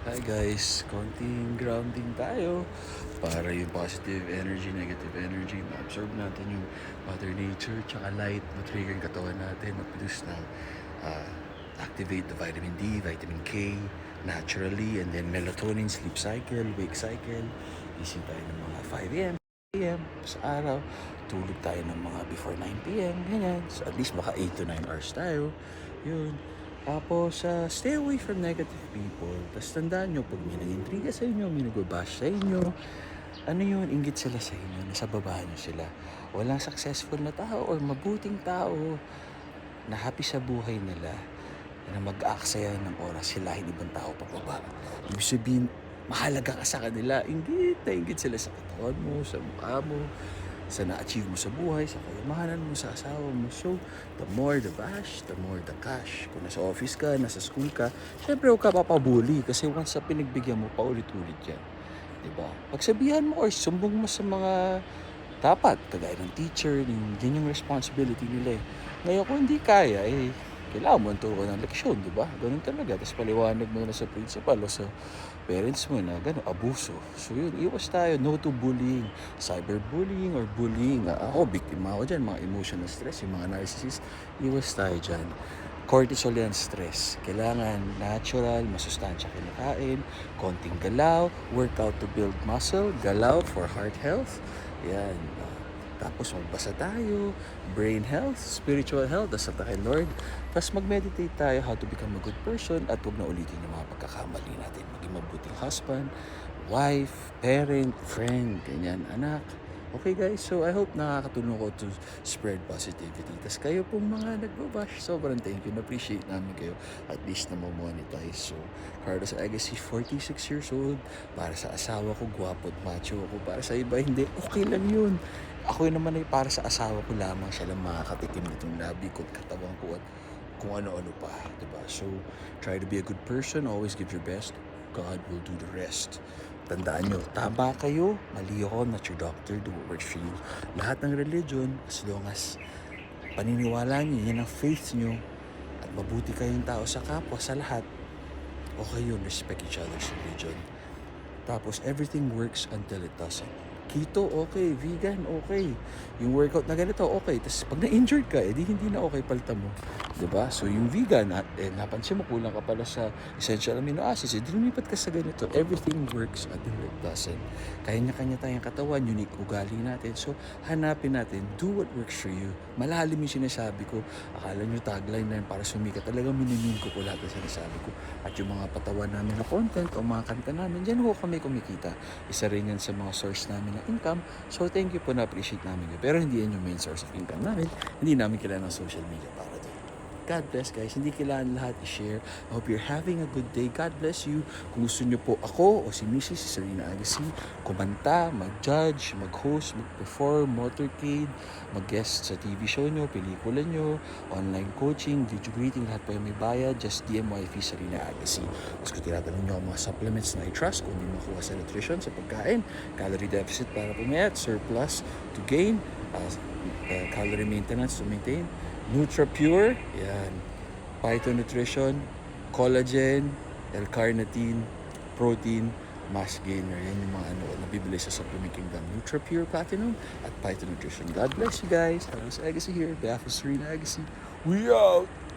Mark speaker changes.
Speaker 1: Hi guys, konting grounding tayo para yung positive energy, negative energy, ma-absorb natin yung Mother Nature, tsaka light, ma-trigger yung katawan natin, ma-produce ng uh, activate the vitamin D, vitamin K naturally, and then melatonin, sleep cycle, wake cycle. Gising tayo ng mga 5 a.m. sa araw, tulog tayo ng mga before 9 p.m. ganyan. So at least maka 8 to 9 hours tayo. Yun. Tapos, stay away from negative people. Tapos tandaan nyo, pag may nag-intriga sa inyo, may nag-bash sa inyo, ano yun, inggit sila sa inyo, nasa baba nyo sila. Walang successful na tao or mabuting tao na happy sa buhay nila, na mag-aaksaya ng oras sila, hindi ibang tao pababa. Ibig sabihin, mahalaga ka sa kanila. Inggit na inggit sila sa katawan mo, sa mukha mo, sa na-achieve mo sa buhay, sa kayamanan mo, sa asawa mo. So, the more the bash, the more the cash. Kung nasa office ka, nasa school ka, syempre huwag ka papabuli kasi once na pinagbigyan mo, paulit-ulit yan. Diba? Pagsabihan mo or sumbong mo sa mga dapat, kagaya ng teacher, yun yung responsibility nila eh. Ngayon kung hindi kaya, kailangan mo turo ng leksyon, di ba? Ganun talaga. Tapos paliwanag mo na sa principal o sa parents mo na gano'n, abuso. So yun, iwas tayo. No to bullying. Cyberbullying or bullying. Ako, biktima ako dyan. Mga emotional stress, yung mga narcissist. Iwas tayo dyan. Cortisol yan, stress. Kailangan natural, masustansya kinakain, konting galaw, workout to build muscle, galaw for heart health. Yan. Tapos magbasa tayo, brain health, spiritual health, dasal tayo kay Lord. Tapos mag-meditate tayo how to become a good person at huwag na ulitin yung mga pagkakamali natin. Maging mabuting husband, wife, parent, friend, ganyan, anak. Okay guys, so I hope nakakatulong ko to spread positivity. Tapos kayo pong mga nagbabash, sobrang thank you. Na-appreciate namin kayo. At least na monetize. So, Carlos Agassi, 46 years old. Para sa asawa ko, gwapo at macho ako. Para sa iba, hindi. Okay lang yun. Ako naman ay para sa asawa ko lamang. Siya lang makakatikim nitong labi ko at katawan ko at kung ano-ano pa. Diba? So, try to be a good person. Always give your best. God will do the rest. Tandaan nyo, tama kayo, mali ako, not your doctor, do what works for you. Lahat ng religion, as long as paniniwala nyo, yan ang faith nyo, at mabuti kayong tao sa kapwa, sa lahat, okay yun, respect each other's religion. Tapos, everything works until it doesn't. Keto, okay. Vegan, okay. Yung workout na ganito, okay. Tapos, pag na-injured ka, edi hindi na okay, palitan mo. Diba? So, yung vegan, napansin mo, kulang ka pala sa essential amino acids, edi lumipat ka sa ganito. Everything works until it doesn't. Kanya-kanya tayong katawan, unique ugali natin. So, hanapin natin, do what works for you. Malalim yung sinasabi ko. Akala nyo tagline na yun para sumikat. Talagang minimin ko lahat ng sinasabi ko. At yung mga patawan namin na content o mga kanta namin, dyan ho kami kumikita. Isa rin yan sa mga source namin ng income. So, thank you po, na-appreciate namin yun. Pero hindi yan yung main source of income namin. Hindi namin kailangan ng social media para doon. God bless guys. Hindi kailangan lahat i-share. I hope you're having a good day. God bless you. Kung gusto nyo po ako o si Mrs. Serena Agassi, kumanta, mag-judge, mag-host, mag-perform, motorcade, mag-guest sa TV show nyo, pelikula nyo, online coaching, video greeting, lahat po yung may bayad, just DM YF Serena Agassi. Tapos kung tinatanong nyo ang mga supplements na i-trust, kung hindi makuha sa nutrition, sa pagkain, calorie deficit para pumayat, surplus to gain, calorie maintenance to maintain, NutraPure, yan, Phyto Nutrition, Collagen, L-Carnitine, Protein, Mass Gainer. Yan yung mga nabibili sa Supplement Kingdom. NutraPure Platinum at Phyto Nutrition. God bless you guys. Carlos Agassi here. Behalf of Serena Agassi. We out!